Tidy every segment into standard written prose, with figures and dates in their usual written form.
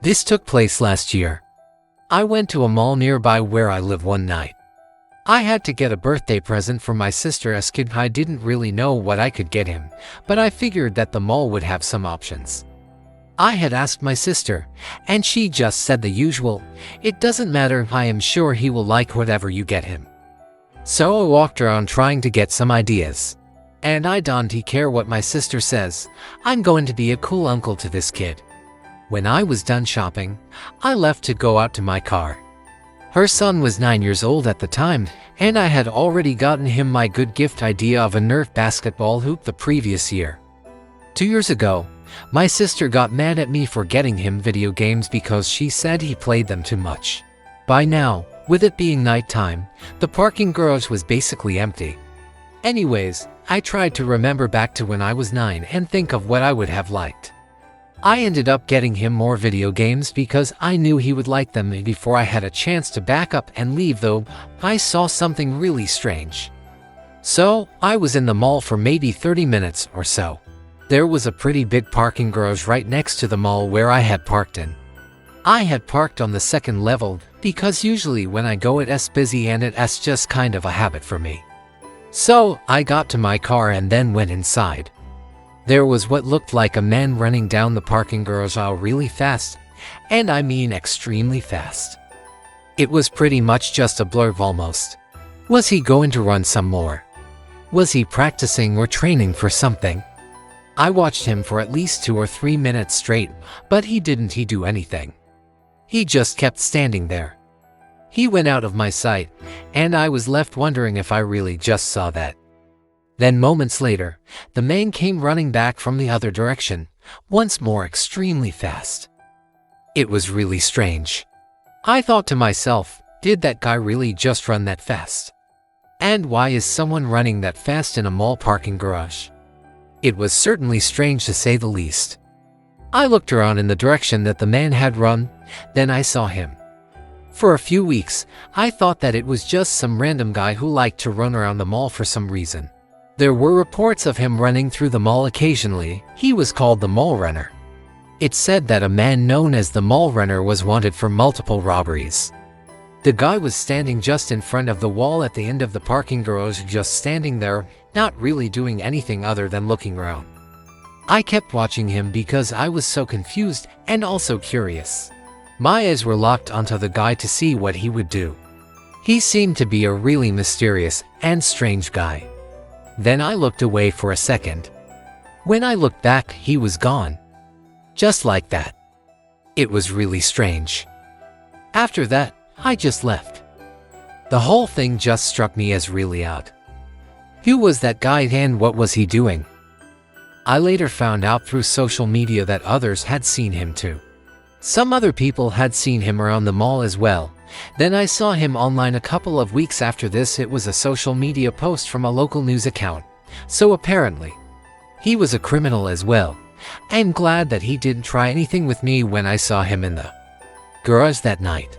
This took place last year. I went to a mall nearby where I live one night. I had to get a birthday present for my sister as kid. I didn't really know what I could get him, but I figured that the mall would have some options. I had asked my sister, and she just said the usual, "It doesn't matter, I am sure he will like whatever you get him." So I walked around trying to get some ideas. And I don't care what my sister says, I'm going to be a cool uncle to this kid. When I was done shopping, I left to go out to my car. Her son was 9 years old at the time, and I had already gotten him my good gift idea of a Nerf basketball hoop the previous year. 2 years ago, my sister got mad at me for getting him video games because she said he played them too much. By now, with it being nighttime, the parking garage was basically empty. Anyways, I tried to remember back to when I was 9 and think of what I would have liked. I ended up getting him more video games because I knew he would like them. Before I had a chance to back up and leave though, I saw something really strange. So, I was in the mall for maybe 30 minutes or so. There was a pretty big parking garage right next to the mall where I had parked in. I had parked on the second level because usually when I go it's busy and it's just kind of a habit for me. So, I got to my car and then went inside. There was what looked like a man running down the parking garage aisle really fast, and I mean extremely fast. It was pretty much just a blur almost. Was he going to run some more? Was he practicing or training for something? I watched him for at least 2 or 3 minutes straight, but he didn't do anything. He just kept standing there. He went out of my sight, and I was left wondering if I really just saw that. Then moments later, the man came running back from the other direction, once more extremely fast. It was really strange. I thought to myself, did that guy really just run that fast? And why is someone running that fast in a mall parking garage? It was certainly strange to say the least. I looked around in the direction that the man had run, then I saw him. For a few weeks, I thought that it was just some random guy who liked to run around the mall for some reason. There were reports of him running through the mall occasionally. He was called the Mall Runner. It said that a man known as the Mall Runner was wanted for multiple robberies. The guy was standing just in front of the wall at the end of the parking garage, just standing there, not really doing anything other than looking around. I kept watching him because I was so confused and also curious. My eyes were locked onto the guy to see what he would do. He seemed to be a really mysterious and strange guy. Then I looked away for a second. When I looked back, he was gone. Just like that. It was really strange. After that, I just left. The whole thing just struck me as really odd. Who was that guy and what was he doing? I later found out through social media that others had seen him too. Some other people had seen him around the mall as well. Then I saw him online a couple of weeks after this. It was a social media post from a local news account. So apparently, he was a criminal as well. I'm glad that he didn't try anything with me when I saw him in the garage that night.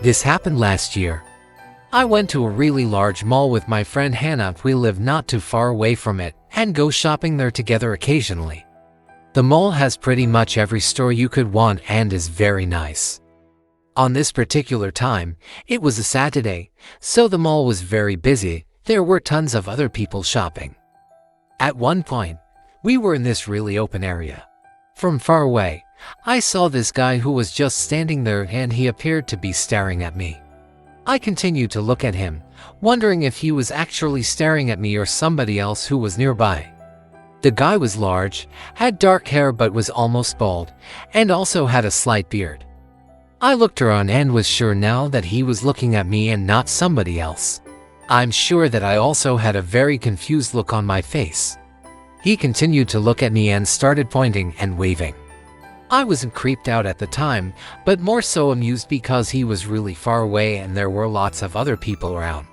This happened last year. I went to a really large mall with my friend Hannah. We live not too far away from it and go shopping there together occasionally. The mall has pretty much every store you could want and is very nice. On this particular time, it was a Saturday, so the mall was very busy. There were tons of other people shopping. At one point, we were in this really open area. From far away, I saw this guy who was just standing there and he appeared to be staring at me. I continued to look at him, wondering if he was actually staring at me or somebody else who was nearby. The guy was large, had dark hair but was almost bald, and also had a slight beard. I looked around and was sure now that he was looking at me and not somebody else. I'm sure that I also had a very confused look on my face. He continued to look at me and started pointing and waving. I wasn't creeped out at the time, but more so amused because he was really far away and there were lots of other people around.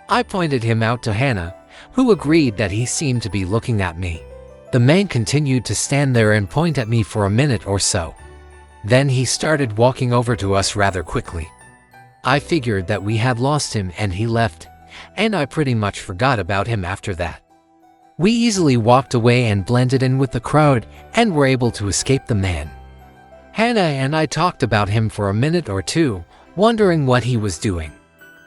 I pointed him out to Hannah, who agreed that he seemed to be looking at me. The man continued to stand there and point at me for a minute or so. Then he started walking over to us rather quickly. I figured that we had lost him and he left, and I pretty much forgot about him after that. We easily walked away and blended in with the crowd and were able to escape the man. Hannah and I talked about him for a minute or two, wondering what he was doing.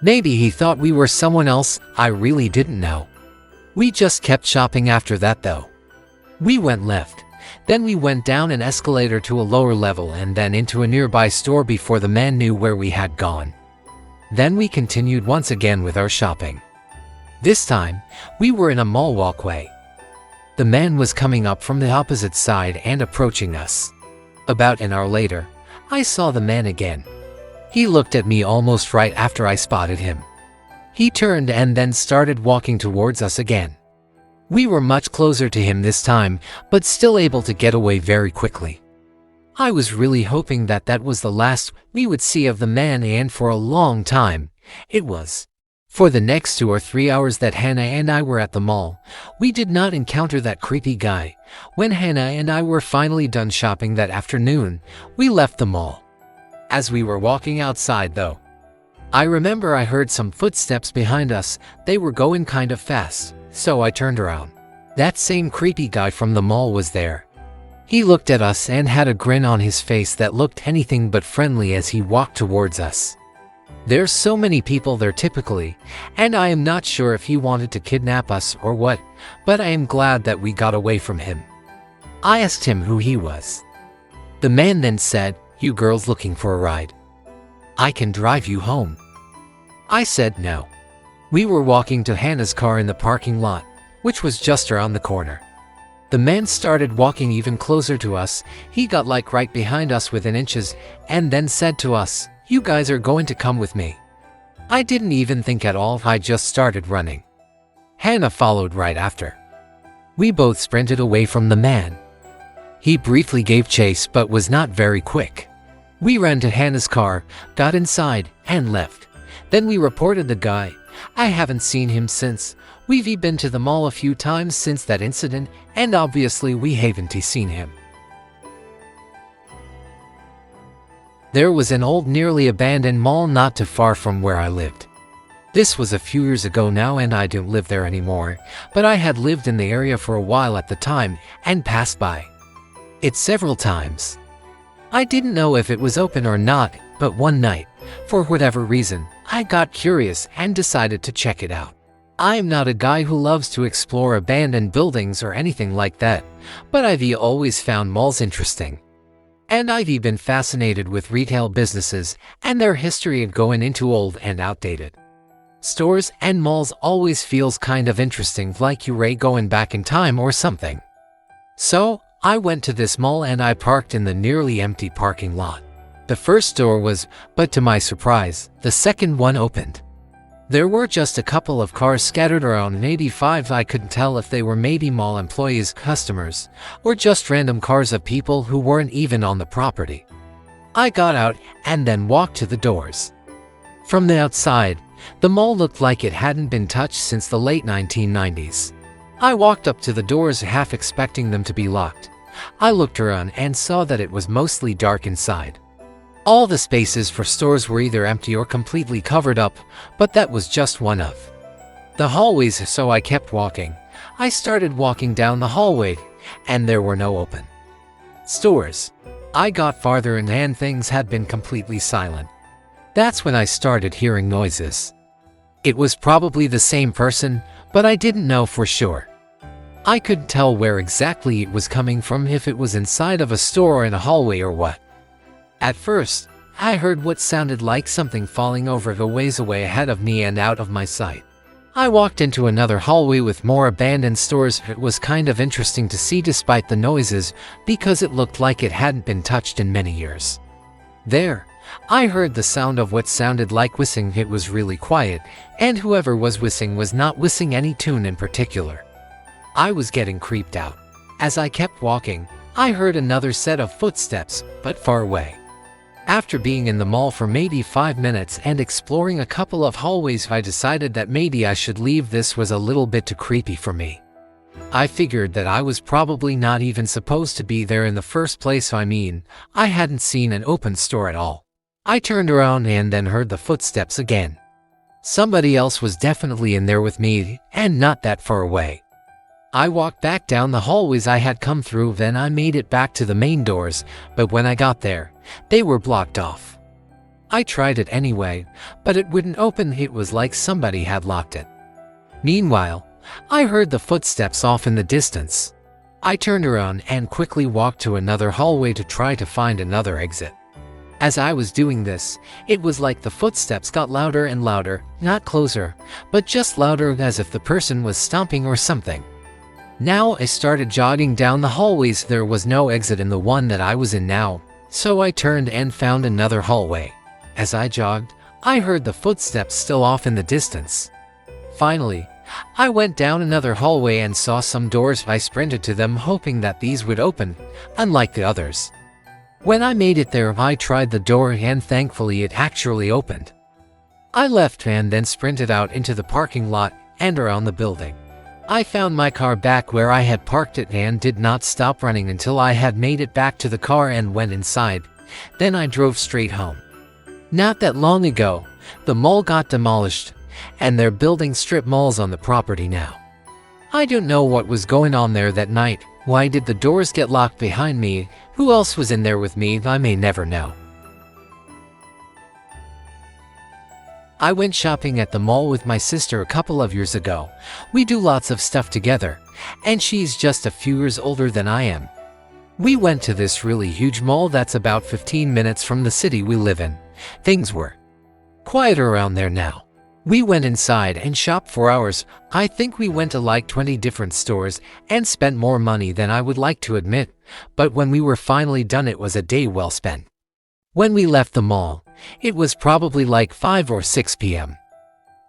Maybe he thought we were someone else, I really didn't know. We just kept shopping after that though. We went left, then we went down an escalator to a lower level and then into a nearby store before the man knew where we had gone. Then we continued once again with our shopping. This time, we were in a mall walkway. The man was coming up from the opposite side and approaching us. About an hour later, I saw the man again. He looked at me almost right after I spotted him. He turned and then started walking towards us again. We were much closer to him this time, but still able to get away very quickly. I was really hoping that that was the last we would see of the man, and for a long time, it was. For the next 2 or 3 hours that Hannah and I were at the mall, we did not encounter that creepy guy. When Hannah and I were finally done shopping that afternoon, we left the mall. As we were walking outside though, I remember I heard some footsteps behind us. They were going kind of fast, so I turned around. That same creepy guy from the mall was there. He looked at us and had a grin on his face that looked anything but friendly as he walked towards us. There's so many people there typically, and I am not sure if he wanted to kidnap us or what, but I am glad that we got away from him. I asked him who he was. The man then said, "You girls looking for a ride? I can drive you home." I said no. We were walking to Hannah's car in the parking lot, which was just around the corner. The man started walking even closer to us. He got like right behind us within inches and then said to us, "You guys are going to come with me." I didn't even think at all, I just started running. Hannah followed right after. We both sprinted away from the man. He briefly gave chase but was not very quick. We ran to Hannah's car, got inside, and left. Then we reported the guy. I haven't seen him since. We've been to the mall a few times since that incident, and obviously we haven't seen him. There was an old, nearly abandoned mall not too far from where I lived. This was a few years ago now and I don't live there anymore, but I had lived in the area for a while at the time and passed by it several times. I didn't know if it was open or not, but one night, for whatever reason, I got curious and decided to check it out. I am not a guy who loves to explore abandoned buildings or anything like that, but I've always found malls interesting. And I've been fascinated with retail businesses and their history of going into old and outdated stores, and malls always feels kind of interesting, like you're going back in time or something. So, I went to this mall and I parked in the nearly empty parking lot. The first door was, but to my surprise, the second one opened. There were just a couple of cars scattered around, maybe 5. I couldn't tell if they were maybe mall employees, customers, or just random cars of people who weren't even on the property. I got out and then walked to the doors. From the outside, the mall looked like it hadn't been touched since the late 1990s. I walked up to the doors half expecting them to be locked. I looked around and saw that it was mostly dark inside. All the spaces for stores were either empty or completely covered up, but that was just one of the hallways, so I kept walking. I started walking down the hallway, and there were no open stores. I got farther and things had been completely silent. That's when I started hearing noises. It was probably the same person, but I didn't know for sure. I couldn't tell where exactly it was coming from, if it was inside of a store or in a hallway or what. At first, I heard what sounded like something falling over the ways away ahead of me and out of my sight. I walked into another hallway with more abandoned stores. It was kind of interesting to see despite the noises, because it looked like it hadn't been touched in many years. There, I heard the sound of what sounded like whistling. It was really quiet, and whoever was whistling was not whistling any tune in particular. I was getting creeped out. As I kept walking, I heard another set of footsteps, but far away. After being in the mall for maybe 5 minutes and exploring a couple of hallways, I decided that maybe I should leave. This was a little bit too creepy for me. I figured that I was probably not even supposed to be there in the first place. I hadn't seen an open store at all. I turned around and then heard the footsteps again. Somebody else was definitely in there with me, and not that far away. I walked back down the hallways I had come through, then I made it back to the main doors, but when I got there, they were blocked off. I tried it anyway, but it wouldn't open. It was like somebody had locked it. Meanwhile, I heard the footsteps off in the distance. I turned around and quickly walked to another hallway to try to find another exit. As I was doing this, it was like the footsteps got louder and louder, not closer, but just louder, as if the person was stomping or something. Now I started jogging down the hallways. There was no exit in the one that I was in now, so I turned and found another hallway. As I jogged, I heard the footsteps still off in the distance. Finally, I went down another hallway and saw some doors. I sprinted to them, hoping that these would open, unlike the others. When I made it there, I tried the door and thankfully it actually opened. I left and then sprinted out into the parking lot and around the building. I found my car back where I had parked it and did not stop running until I had made it back to the car and went inside. Then I drove straight home. Not that long ago, the mall got demolished, and they're building strip malls on the property now. I don't know what was going on there that night. Why did the doors get locked behind me? Who else was in there with me? I may never know. I went shopping at the mall with my sister a couple of years ago. We do lots of stuff together, and she's just a few years older than I am. We went to this really huge mall that's about 15 minutes from the city we live in. Things were quieter around there now. We went inside and shopped for hours. I think we went to like 20 different stores and spent more money than I would like to admit, but when we were finally done, it was a day well spent. When we left the mall, it was probably like 5 or 6 p.m.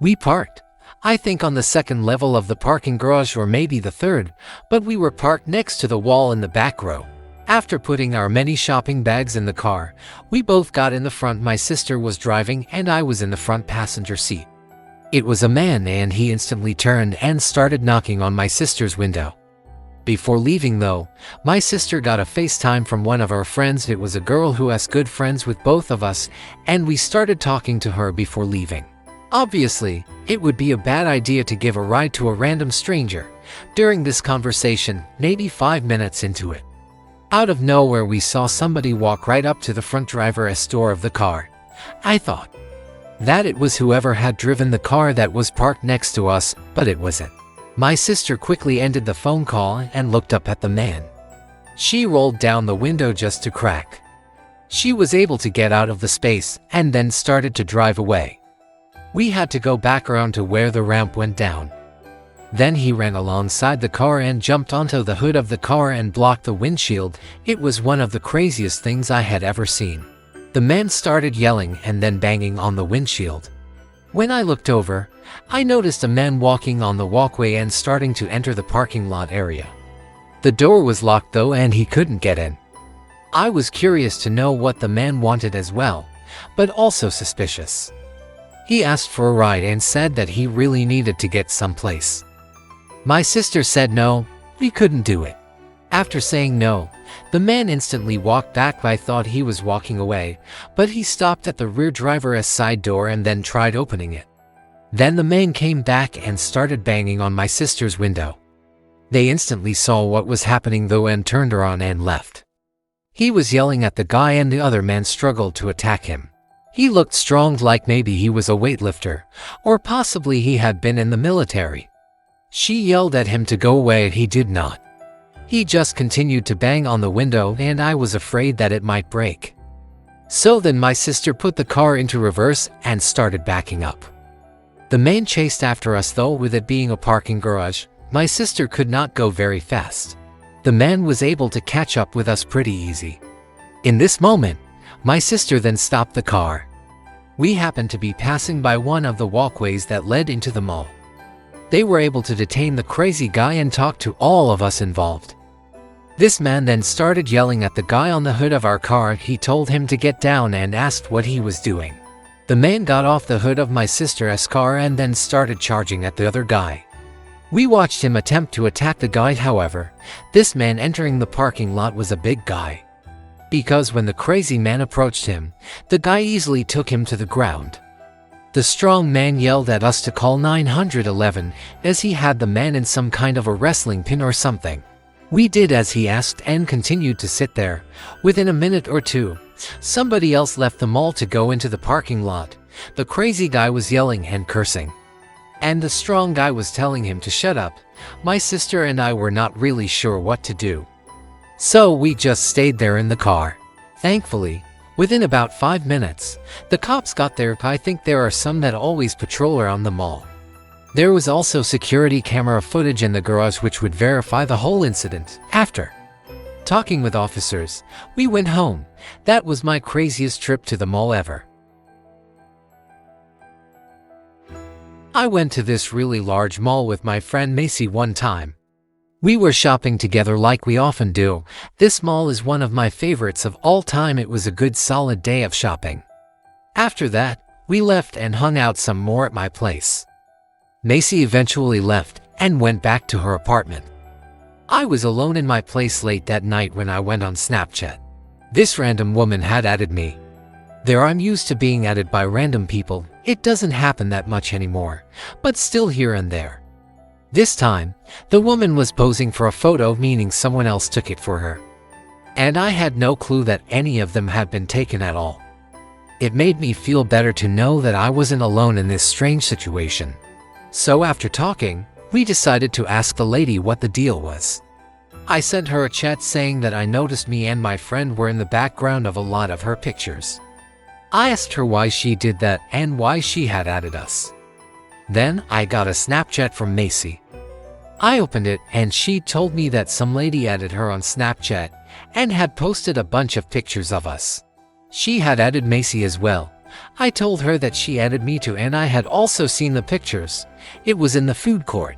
We parked, I think on the second level of the parking garage or maybe the third, but we were parked next to the wall in the back row. After putting our many shopping bags in the car, we both got in the front. My sister was driving and I was in the front passenger seat. It was a man and he instantly turned and started knocking on my sister's window. Before leaving though, my sister got a FaceTime from one of our friends. It was a girl who is good friends with both of us, and we started talking to her before leaving. Obviously, it would be a bad idea to give a ride to a random stranger. During this conversation, maybe 5 minutes into it, out of nowhere we saw somebody walk right up to the front driver's door of the car. I thought that it was whoever had driven the car that was parked next to us, but it wasn't. My sister quickly ended the phone call and looked up at the man. She rolled down the window just to crack. She was able to get out of the space and then started to drive away. We had to go back around to where the ramp went down. Then he ran alongside the car and jumped onto the hood of the car and blocked the windshield. It was one of the craziest things I had ever seen. The man started yelling and then banging on the windshield. When I looked over, I noticed a man walking on the walkway and starting to enter the parking lot area. The door was locked though and he couldn't get in. I was curious to know what the man wanted as well, but also suspicious. He asked for a ride and said that he really needed to get someplace. My sister said no, we couldn't do it. After saying no, the man instantly walked back. I thought he was walking away, but he stopped at the rear driver's side door and then tried opening it. Then the man came back and started banging on my sister's window. They instantly saw what was happening though and turned around and left. He was yelling at the guy and the other man struggled to attack him. He looked strong, like maybe he was a weightlifter, or possibly he had been in the military. She yelled at him to go away. He did not. He just continued to bang on the window and I was afraid that it might break. So then my sister put the car into reverse and started backing up. The man chased after us though. With it being a parking garage, my sister could not go very fast. The man was able to catch up with us pretty easy. In this moment, my sister then stopped the car. We happened to be passing by one of the walkways that led into the mall. They were able to detain the crazy guy and talk to all of us involved. This man then started yelling at the guy on the hood of our car. He told him to get down and asked what he was doing. The man got off the hood of my sister's car and then started charging at the other guy. We watched him attempt to attack the guy. However, this man entering the parking lot was a big guy. Because when the crazy man approached him, the guy easily took him to the ground. The strong man yelled at us to call 911 as he had the man in some kind of a wrestling pin or something. We did as he asked and continued to sit there. Within a minute or two, somebody else left the mall to go into the parking lot. The crazy guy was yelling and cursing, and the strong guy was telling him to shut up. My sister and I were not really sure what to do, so we just stayed there in the car. Thankfully, within about 5 minutes, the cops got there. I think there are some that always patrol around the mall. There was also security camera footage in the garage which would verify the whole incident. After talking with officers, we went home. That was my craziest trip to the mall ever. I went to this really large mall with my friend Macy one time. We were shopping together like we often do. This mall is one of my favorites of all time. It was a good solid day of shopping. After that, we left and hung out some more at my place. Macy eventually left and went back to her apartment. I was alone in my place late that night when I went on Snapchat. This random woman had added me. There, I'm used to being added by random people. It doesn't happen that much anymore, but still here and there. This time, the woman was posing for a photo, meaning someone else took it for her. And I had no clue that any of them had been taken at all. It made me feel better to know that I wasn't alone in this strange situation. So after talking, we decided to ask the lady what the deal was. I sent her a chat saying that I noticed me and my friend were in the background of a lot of her pictures. I asked her why she did that and why she had added us. Then I got a Snapchat from Macy. I opened it and she told me that some lady added her on Snapchat and had posted a bunch of pictures of us. She had added Macy as well. I told her that she added me too and I had also seen the pictures. It was in the food court.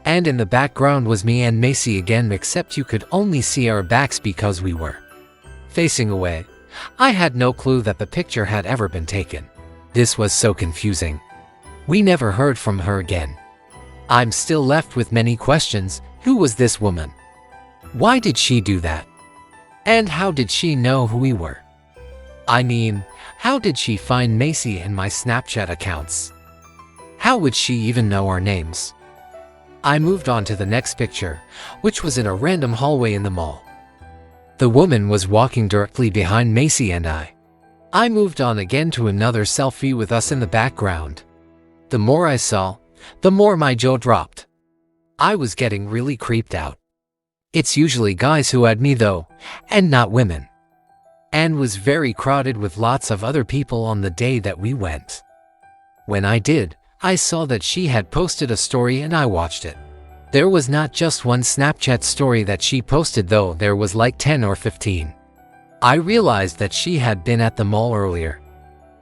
And in the background was me and Macy again, except you could only see our backs because we were facing away. I had no clue that the picture had ever been taken. This was so confusing. We never heard from her again. I'm still left with many questions. Who was this woman? Why did she do that? And how did she know who we were? I mean, how did she find Macy and my Snapchat accounts? How would she even know our names? I moved on to the next picture, which was in a random hallway in the mall. The woman was walking directly behind Macy and I. I moved on again to another selfie with us in the background. The more I saw, the more my jaw dropped. I was getting really creeped out. It's usually guys who add me though, and not women. And was very crowded with lots of other people on the day that we went. When I did, I saw that she had posted a story and I watched it. There was not just one Snapchat story that she posted though, there was like 10 or 15. I realized that she had been at the mall earlier.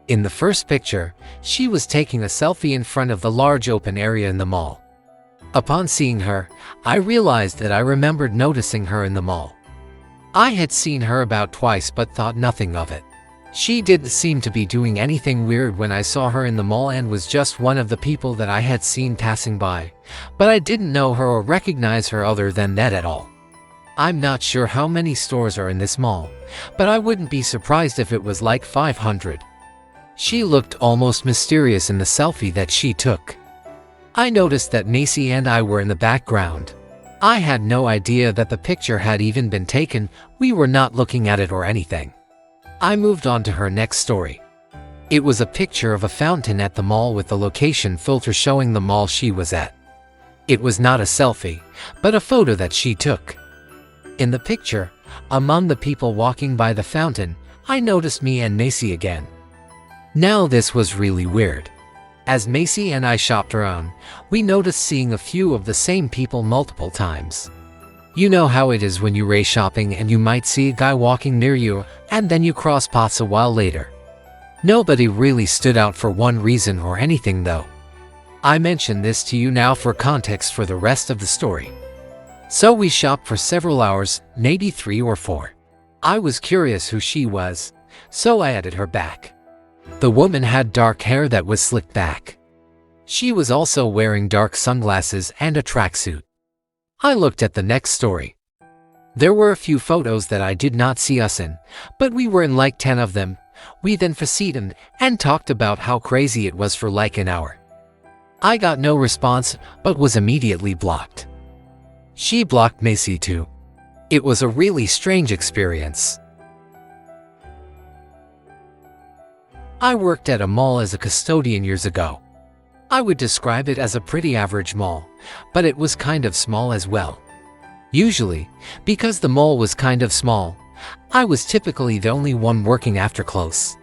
In the first picture, she was taking a selfie in front of the large open area in the mall. Upon seeing her, I realized that I remembered noticing her in the mall. I had seen her about twice but thought nothing of it. She didn't seem to be doing anything weird when I saw her in the mall and was just one of the people that I had seen passing by, but I didn't know her or recognize her other than that at all. I'm not sure how many stores are in this mall, but I wouldn't be surprised if it was like 500. She looked almost mysterious in the selfie that she took. I noticed that Macy and I were in the background. I had no idea that the picture had even been taken. We were not looking at it or anything. I moved on to her next story. It was a picture of a fountain at the mall with the location filter showing the mall she was at. It was not a selfie, but a photo that she took. In the picture, among the people walking by the fountain, I noticed me and Macy again. Now this was really weird. As Macy and I shopped around, we noticed seeing a few of the same people multiple times. You know how it is when you race shopping and you might see a guy walking near you and then you cross paths a while later. Nobody really stood out for one reason or anything though. I mention this to you now for context for the rest of the story. So we shopped for several hours, maybe 3 or 4. I was curious who she was, so I added her back. The woman had dark hair that was slicked back. She was also wearing dark sunglasses and a tracksuit. I looked at the next story. There were a few photos that I did not see us in, but we were in like 10 of them. We then FaceTimed and talked about how crazy it was for like an hour. I got no response, but was immediately blocked. She blocked me too. It was a really strange experience. I worked at a mall as a custodian years ago. I would describe it as a pretty average mall, but it was kind of small as well. Usually, because the mall was kind of small, I was typically the only one working after close.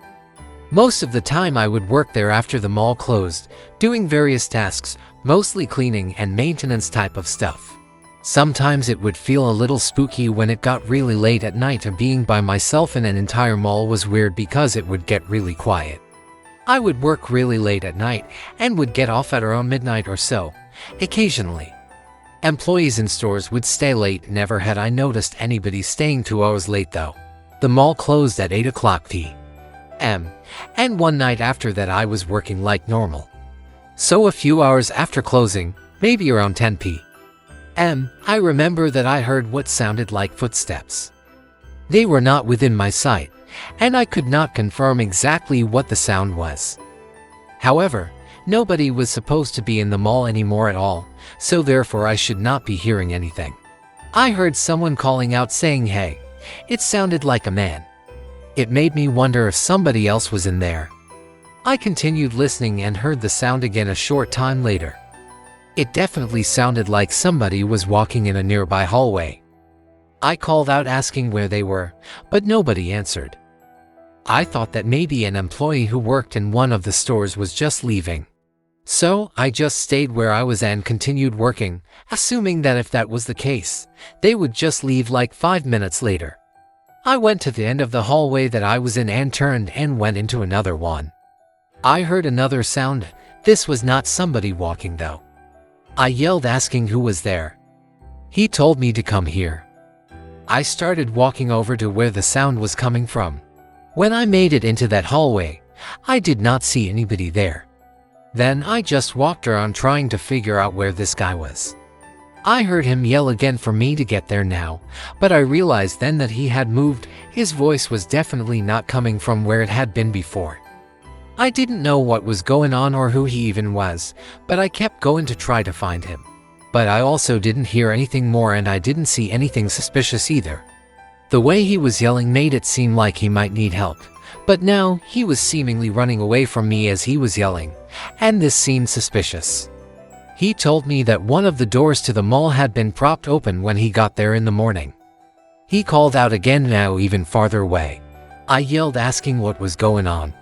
Most of the time I would work there after the mall closed, doing various tasks, mostly cleaning and maintenance type of stuff. Sometimes it would feel a little spooky when it got really late at night, and being by myself in an entire mall was weird because it would get really quiet. I would work really late at night and would get off at around midnight or so, occasionally. Employees in stores would stay late. Never had I noticed anybody staying 2 hours late though. The mall closed at 8 o'clock p.m. and one night after that I was working like normal. So a few hours after closing, maybe around 10 p.m., I remember that I heard what sounded like footsteps. They were not within my sight, and I could not confirm exactly what the sound was. However, nobody was supposed to be in the mall anymore at all, so therefore I should not be hearing anything. I heard someone calling out saying hey. It sounded like a man. It made me wonder if somebody else was in there. I continued listening and heard the sound again a short time later. It definitely sounded like somebody was walking in a nearby hallway. I called out asking where they were, but nobody answered. I thought that maybe an employee who worked in one of the stores was just leaving. So I just stayed where I was and continued working, assuming that if that was the case, they would just leave like 5 minutes later. I went to the end of the hallway that I was in and turned and went into another one. I heard another sound. This was not somebody walking though. I yelled asking who was there. He told me to come here. I started walking over to where the sound was coming from. When I made it into that hallway, I did not see anybody there. Then I just walked around trying to figure out where this guy was. I heard him yell again for me to get there now, but I realized then that he had moved. His voice was definitely not coming from where it had been before. I didn't know what was going on or who he even was, but I kept going to try to find him. But I also didn't hear anything more and I didn't see anything suspicious either. The way he was yelling made it seem like he might need help, but now he was seemingly running away from me as he was yelling, and this seemed suspicious. He told me that one of the doors to the mall had been propped open when he got there in the morning. He called out again now even farther away. I yelled asking what was going on.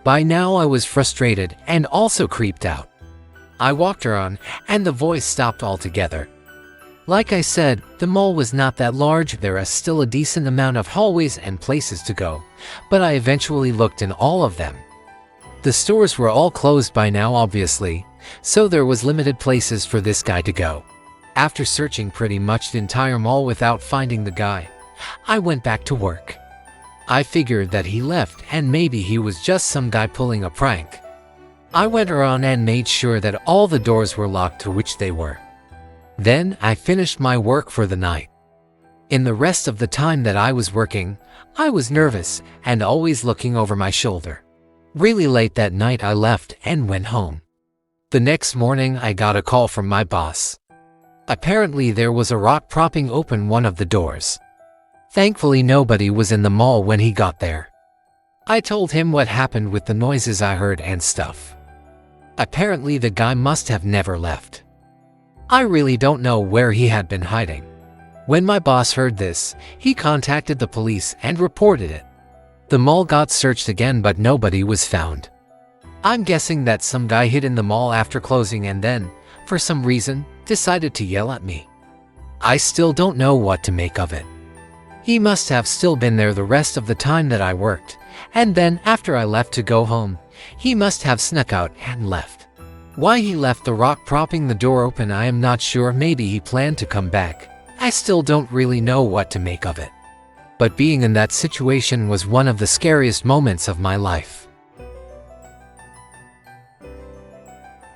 By now I was frustrated and also creeped out. I walked around and the voice stopped altogether. Like I said, the mall was not that large. There are still a decent amount of hallways and places to go, but I eventually looked in all of them. The stores were all closed by now obviously, so there was limited places for this guy to go. After searching pretty much the entire mall without finding the guy, I went back to work. I figured that he left and maybe he was just some guy pulling a prank. I went around and made sure that all the doors were locked, to which they were. Then I finished my work for the night. In the rest of the time that I was working, I was nervous and always looking over my shoulder. Really late that night I left and went home. The next morning I got a call from my boss. Apparently there was a rock propping open one of the doors. Thankfully nobody was in the mall when he got there. I told him what happened with the noises I heard and stuff. Apparently the guy must have never left. I really don't know where he had been hiding. When my boss heard this, he contacted the police and reported it. The mall got searched again but nobody was found. I'm guessing that some guy hid in the mall after closing and then, for some reason, decided to yell at me. I still don't know what to make of it. He must have still been there the rest of the time that I worked, and then after I left to go home, he must have snuck out and left. Why he left the rock propping the door open I am not sure. Maybe he planned to come back. I still don't really know what to make of it. But being in that situation was one of the scariest moments of my life.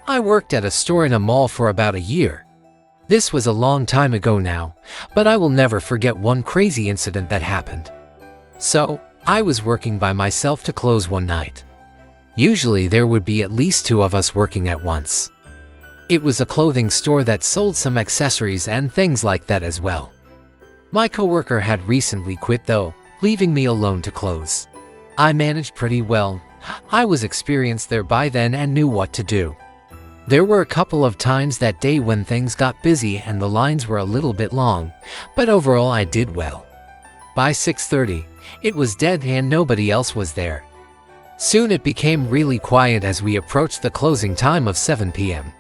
I worked at a store in a mall for about a year. This was a long time ago now, but I will never forget one crazy incident that happened. So, I was working by myself to close one night. Usually there would be at least 2 of us working at once. It was a clothing store that sold some accessories and things like that as well. My coworker had recently quit though, leaving me alone to close. I managed pretty well. I was experienced there by then and knew what to do. There were a couple of times that day when things got busy and the lines were a little bit long, but overall I did well. By 6:30, it was dead and nobody else was there. Soon it became really quiet as we approached the closing time of 7 p.m.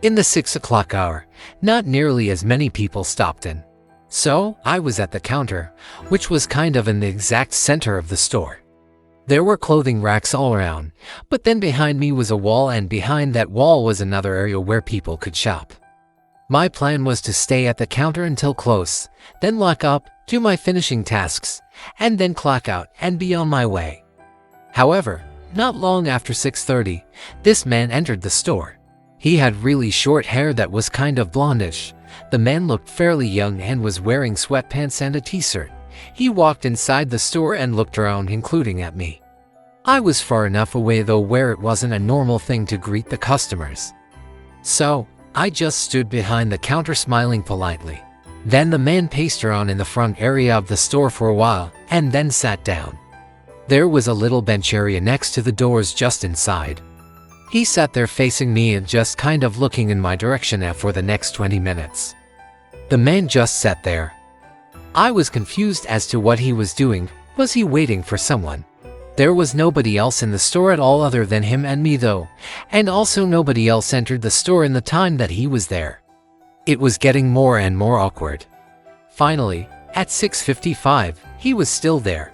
In the 6 o'clock hour, not nearly as many people stopped in. So, I was at the counter, which was kind of in the exact center of the store. There were clothing racks all around, but then behind me was a wall and behind that wall was another area where people could shop. My plan was to stay at the counter until close, then lock up, do my finishing tasks, and then clock out and be on my way. However, not long after 6:30, this man entered the store. He had really short hair that was kind of blondish. The man looked fairly young and was wearing sweatpants and a t-shirt. He walked inside the store and looked around, including at me. I was far enough away though where it wasn't a normal thing to greet the customers. So, I just stood behind the counter smiling politely. Then the man paced around in the front area of the store for a while and then sat down. There was a little bench area next to the doors just inside. He sat there facing me and just kind of looking in my direction for the next 20 minutes. The man just sat there. I was confused as to what he was doing. Was he waiting for someone? There was nobody else in the store at all other than him and me though, and also nobody else entered the store in the time that he was there. It was getting more and more awkward. Finally, at 6:55, he was still there.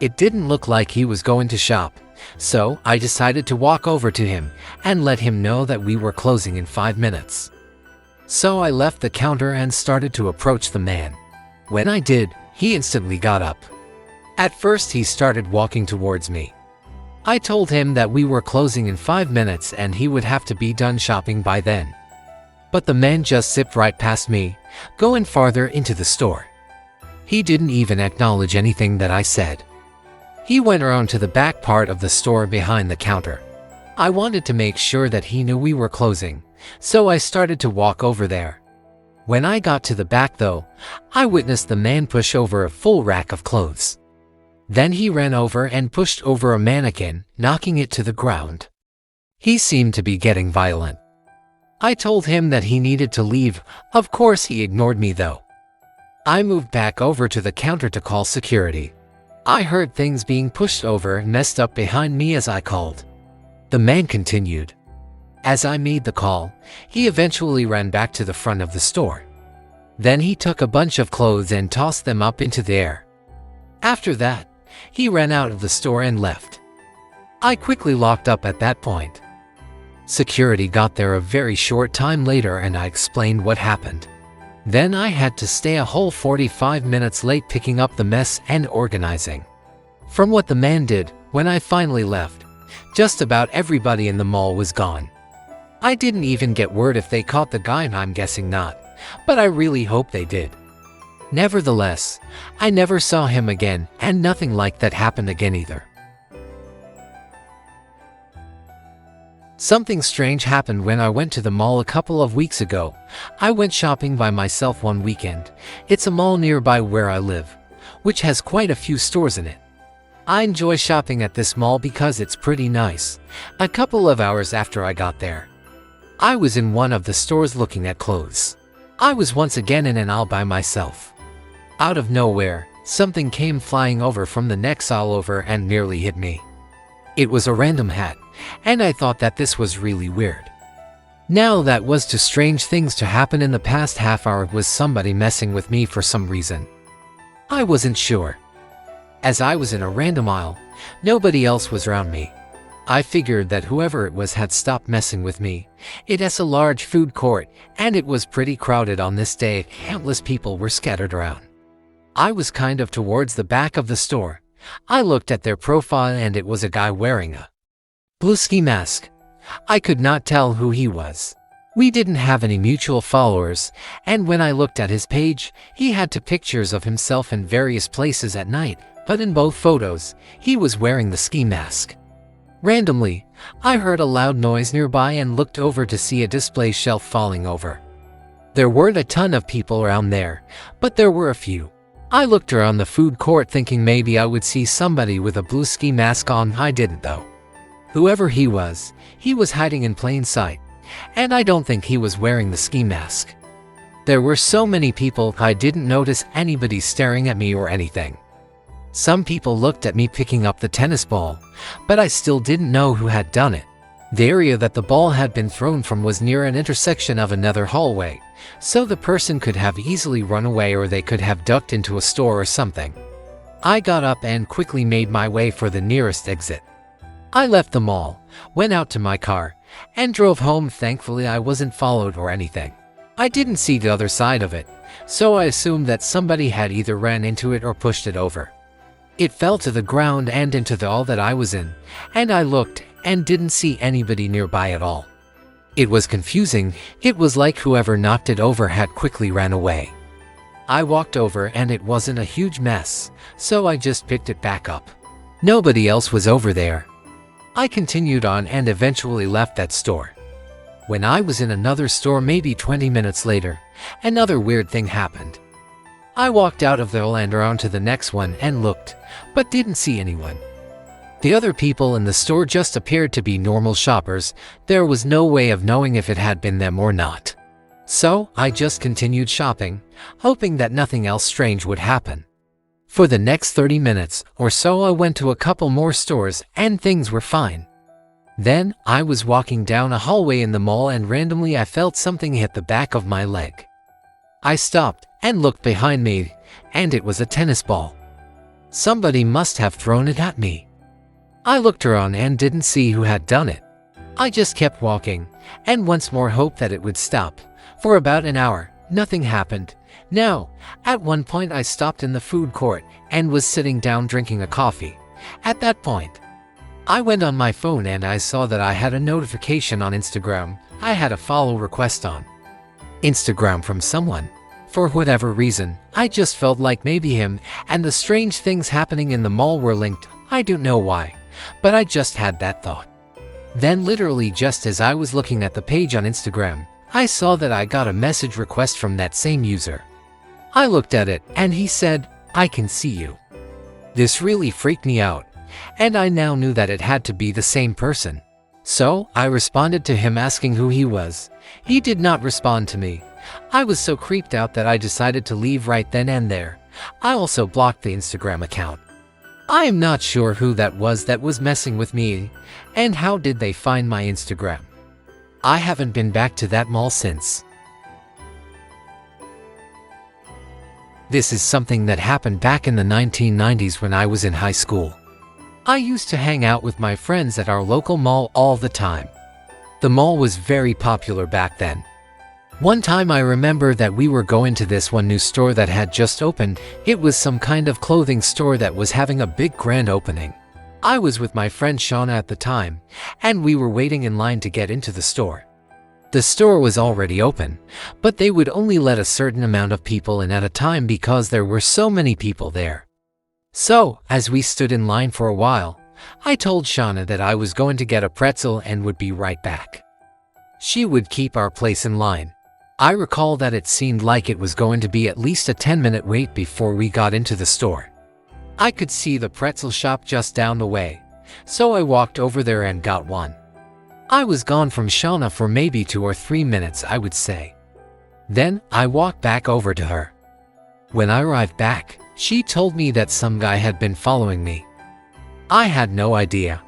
It didn't look like he was going to shop, so I decided to walk over to him and let him know that we were closing in 5 minutes. So I left the counter and started to approach the man. When I did, he instantly got up. At first he started walking towards me. I told him that we were closing in 5 minutes and he would have to be done shopping by then. But the man just zipped right past me, going farther into the store. He didn't even acknowledge anything that I said. He went around to the back part of the store behind the counter. I wanted to make sure that he knew we were closing, so I started to walk over there. When I got to the back though, I witnessed the man push over a full rack of clothes. Then he ran over and pushed over a mannequin, knocking it to the ground. He seemed to be getting violent. I told him that he needed to leave. Of course he ignored me though. I moved back over to the counter to call security. I heard things being pushed over and messed up behind me as I called. The man continued. As I made the call, he eventually ran back to the front of the store. Then he took a bunch of clothes and tossed them up into the air. After that, he ran out of the store and left. I quickly locked up at that point. Security got there a very short time later and I explained what happened. Then I had to stay a whole 45 minutes late picking up the mess and organizing. From what the man did, when I finally left, just about everybody in the mall was gone. I didn't even get word if they caught the guy, and I'm guessing not, but I really hope they did. Nevertheless, I never saw him again, and nothing like that happened again either. Something strange happened when I went to the mall a couple of weeks ago. I went shopping by myself one weekend. It's a mall nearby where I live, which has quite a few stores in it. I enjoy shopping at this mall because it's pretty nice. A couple of hours after I got there, I was in one of the stores looking at clothes. I was once again in an aisle by myself. Out of nowhere, something came flying over from the next aisle over and nearly hit me. It was a random hat, and I thought that this was really weird. Now that was two strange things to happen in the past half hour. Was somebody messing with me for some reason? I wasn't sure. As I was in a random aisle, nobody else was around me. I figured that whoever it was had stopped messing with me. It has a large food court, and it was pretty crowded on this day. Countless people were scattered around. I was kind of towards the back of the store. I looked at their profile and it was a guy wearing a blue ski mask. I could not tell who he was. We didn't have any mutual followers, and when I looked at his page, he had two pictures of himself in various places at night, but in both photos, he was wearing the ski mask. Randomly, I heard a loud noise nearby and looked over to see a display shelf falling over. There weren't a ton of people around there, but there were a few. I looked around the food court thinking maybe I would see somebody with a blue ski mask on. I didn't though. Whoever he was hiding in plain sight, and I don't think he was wearing the ski mask. There were so many people I didn't notice anybody staring at me or anything. Some people looked at me picking up the tennis ball, but I still didn't know who had done it. The area that the ball had been thrown from was near an intersection of another hallway, so the person could have easily run away or they could have ducked into a store or something. I got up and quickly made my way for the nearest exit. I left the mall, went out to my car, and drove home. Thankfully, I wasn't followed or anything. I didn't see the other side of it, so I assumed that somebody had either ran into it or pushed it over. It fell to the ground and into the hall that I was in, and I looked and didn't see anybody nearby at all. It was confusing. It was like whoever knocked it over had quickly ran away. I walked over and it wasn't a huge mess, so I just picked it back up. Nobody else was over there. I continued on and eventually left that store. When I was in another store maybe 20 minutes later, another weird thing happened. I walked out of the hall and around to the next one and looked, but didn't see anyone. The other people in the store just appeared to be normal shoppers. There was no way of knowing if it had been them or not. So I just continued shopping, hoping that nothing else strange would happen. For the next 30 minutes or so I went to a couple more stores and things were fine. Then I was walking down a hallway in the mall and randomly I felt something hit the back of my leg. I stopped and looked behind me, and it was a tennis ball. Somebody must have thrown it at me. I looked around and didn't see who had done it. I just kept walking, and once more hoped that it would stop. For about an hour, nothing happened. Now, at one point I stopped in the food court and was sitting down drinking a coffee. At that point, I went on my phone and I saw that I had a notification on Instagram. I had a follow request on Instagram from someone. For whatever reason, I just felt like maybe him and the strange things happening in the mall were linked. I don't know why, but I just had that thought. Then literally just as I was looking at the page on Instagram, I saw that I got a message request from that same user. I looked at it and he said, "I can see you." This really freaked me out, and I now knew that it had to be the same person. So I responded to him asking who he was. He did not respond to me. I was so creeped out that I decided to leave right then and there. I also blocked the Instagram account. I am not sure who that was messing with me, and how did they find my Instagram. I haven't been back to that mall since. This is something that happened back in the 1990s when I was in high school. I used to hang out with my friends at our local mall all the time. The mall was very popular back then. One time I remember that we were going to this one new store that had just opened. It was some kind of clothing store that was having a big grand opening. I was with my friend Shauna at the time, and we were waiting in line to get into the store. The store was already open, but they would only let a certain amount of people in at a time because there were so many people there. So, as we stood in line for a while, I told Shauna that I was going to get a pretzel and would be right back. She would keep our place in line. I recall that it seemed like it was going to be at least a 10-minute wait before we got into the store. I could see the pretzel shop just down the way, so I walked over there and got one. I was gone from Shauna for maybe 2 or 3 minutes, I would say. Then I walked back over to her. When I arrived back, she told me that some guy had been following me. I had no idea.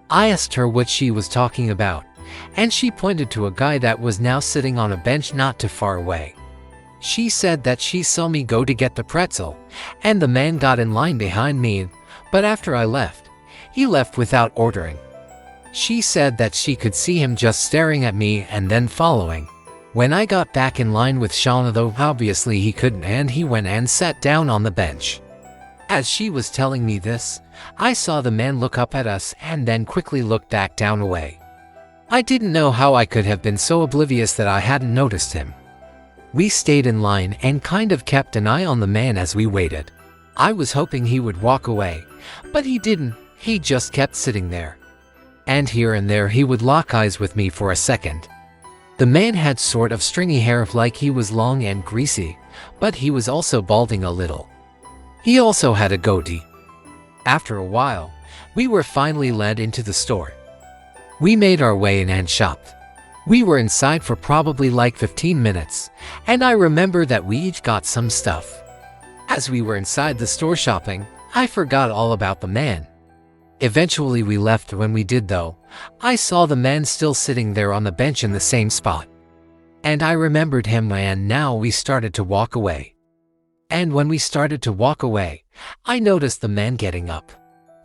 I asked her what she was talking about, and she pointed to a guy that was now sitting on a bench not too far away. She said that she saw me go to get the pretzel, and the man got in line behind me, but after I left, he left without ordering. She said that she could see him just staring at me and then following. When I got back in line with Shauna though, obviously he couldn't, and he went and sat down on the bench. As she was telling me this, I saw the man look up at us and then quickly look back down away. I didn't know how I could have been so oblivious that I hadn't noticed him. We stayed in line and kind of kept an eye on the man as we waited. I was hoping he would walk away, but he didn't. He just kept sitting there. And here and there he would lock eyes with me for a second. The man had sort of stringy hair like he was long and greasy, but he was also balding a little. He also had a goatee. After a while, we were finally led into the store. We made our way in and shopped. We were inside for probably like 15 minutes, and I remember that we each got some stuff. As we were inside the store shopping, I forgot all about the man. Eventually we left. When we did though, I saw the man still sitting there on the bench in the same spot. And I remembered him, and now we started to walk away. And when we started to walk away, I noticed the man getting up.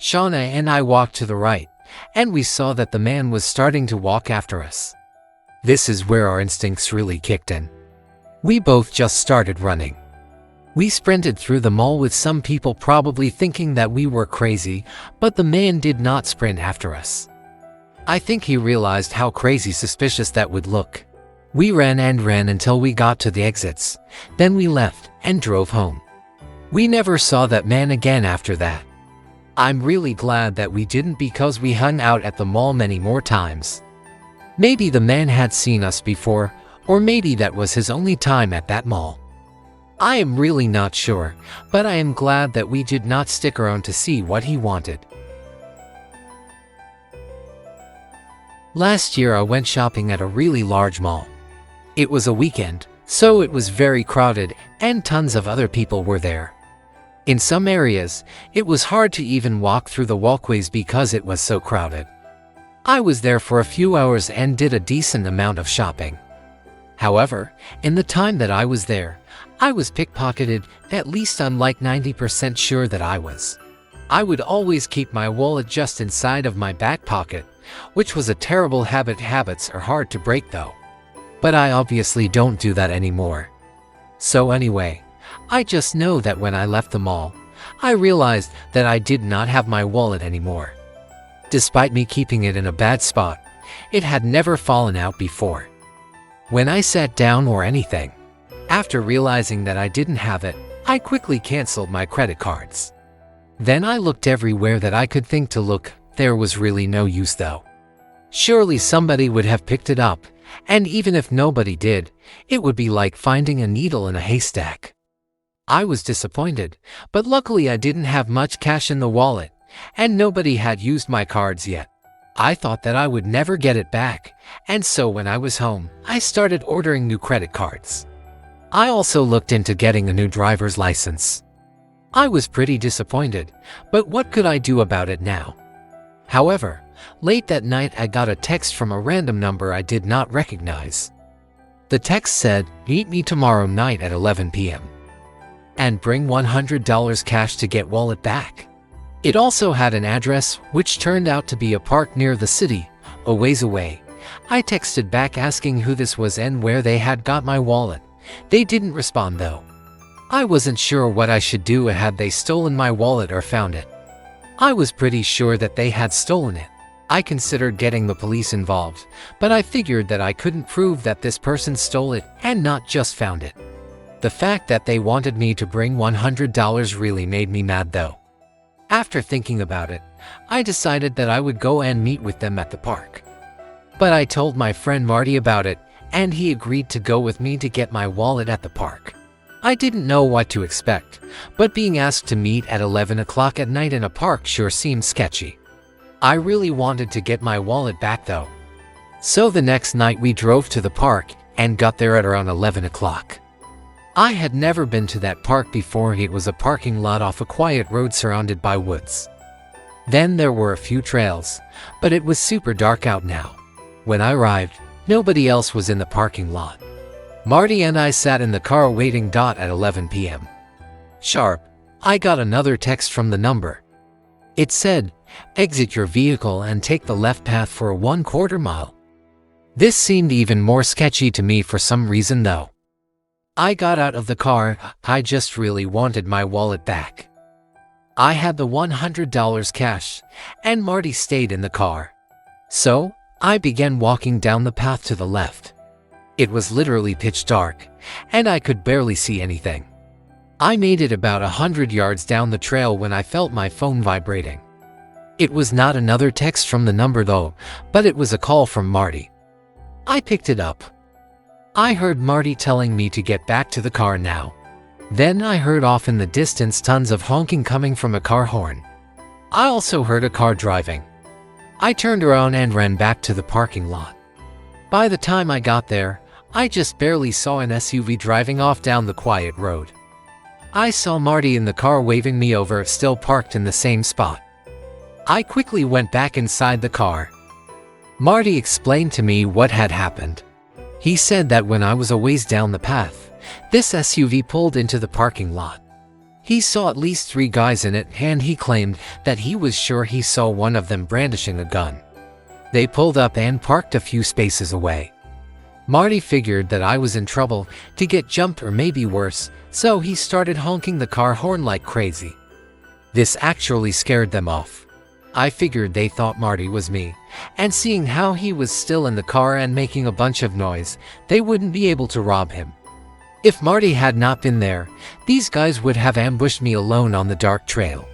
Shauna and I walked to the right, and we saw that the man was starting to walk after us. This is where our instincts really kicked in. We both just started running. We sprinted through the mall with some people probably thinking that we were crazy, but the man did not sprint after us. I think he realized how crazy suspicious that would look. We ran and ran until we got to the exits. Then we left and drove home. We never saw that man again after that. I'm really glad that we didn't, because we hung out at the mall many more times. Maybe the man had seen us before, or maybe that was his only time at that mall. I am really not sure, but I am glad that we did not stick around to see what he wanted. Last year I went shopping at a really large mall. It was a weekend, so it was very crowded and tons of other people were there. In some areas, it was hard to even walk through the walkways because it was so crowded. I was there for a few hours and did a decent amount of shopping. However, in the time that I was there, I was pickpocketed. At least I'm like 90% sure that I was. I would always keep my wallet just inside of my back pocket, which was a terrible habit. Habits are hard to break though. But I obviously don't do that anymore. So anyway, I just know that when I left the mall, I realized that I did not have my wallet anymore. Despite me keeping it in a bad spot, it had never fallen out before. When I sat down or anything, after realizing that I didn't have it, I quickly canceled my credit cards. Then I looked everywhere that I could think to look. There was really no use though. Surely somebody would have picked it up, and even if nobody did, it would be like finding a needle in a haystack. I was disappointed, but luckily I didn't have much cash in the wallet, and nobody had used my cards yet. I thought that I would never get it back, and so when I was home, I started ordering new credit cards. I also looked into getting a new driver's license. I was pretty disappointed, but what could I do about it now? However, late that night I got a text from a random number I did not recognize. The text said, "Meet me tomorrow night at 11 p.m. and bring $100 cash to get wallet back." It also had an address, which turned out to be a park near the city, a ways away. I texted back asking who this was and where they had got my wallet. They didn't respond though. I wasn't sure what I should do. Had they stolen my wallet or found it? I was pretty sure that they had stolen it. I considered getting the police involved, but I figured that I couldn't prove that this person stole it and not just found it. The fact that they wanted me to bring $100 really made me mad though. After thinking about it, I decided that I would go and meet with them at the park. But I told my friend Marty about it, and he agreed to go with me to get my wallet at the park. I didn't know what to expect, but being asked to meet at 11 o'clock at night in a park sure seemed sketchy. I really wanted to get my wallet back though. So the next night we drove to the park and got there at around 11 o'clock. I had never been to that park before. It was a parking lot off a quiet road surrounded by woods. Then there were a few trails, but it was super dark out now. When I arrived, nobody else was in the parking lot. Marty and I sat in the car waiting. At 11 p.m. sharp, I got another text from the number. It said, "Exit your vehicle and take the left path for a 1/4 mile." This seemed even more sketchy to me for some reason though. I got out of the car. I just really wanted my wallet back. I had the $100 cash, and Marty stayed in the car. So, I began walking down the path to the left. It was literally pitch dark, and I could barely see anything. I made it about 100 yards down the trail when I felt my phone vibrating. It was not another text from the number though, but it was a call from Marty. I picked it up. I heard Marty telling me to get back to the car now. Then I heard off in the distance tons of honking coming from a car horn. I also heard a car driving. I turned around and ran back to the parking lot. By the time I got there, I just barely saw an SUV driving off down the quiet road. I saw Marty in the car waving me over, still parked in the same spot. I quickly went back inside the car. Marty explained to me what had happened. He said that when I was a ways down the path, this SUV pulled into the parking lot. He saw at least 3 guys in it, and he claimed that he was sure he saw one of them brandishing a gun. They pulled up and parked a few spaces away. Marty figured that I was in trouble, to get jumped or maybe worse, so he started honking the car horn like crazy. This actually scared them off. I figured they thought Marty was me, and seeing how he was still in the car and making a bunch of noise, they wouldn't be able to rob him. If Marty had not been there, these guys would have ambushed me alone on the dark trail.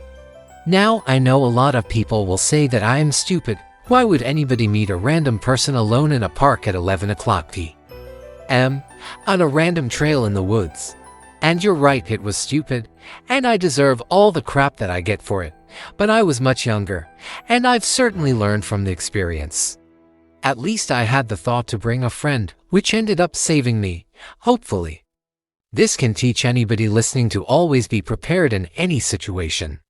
Now I know a lot of people will say that I am stupid. Why would anybody meet a random person alone in a park at 11 o'clock p.m. on a random trail in the woods? And you're right, it was stupid, and I deserve all the crap that I get for it. But I was much younger, and I've certainly learned from the experience. At least I had the thought to bring a friend, which ended up saving me, hopefully. This can teach anybody listening to always be prepared in any situation.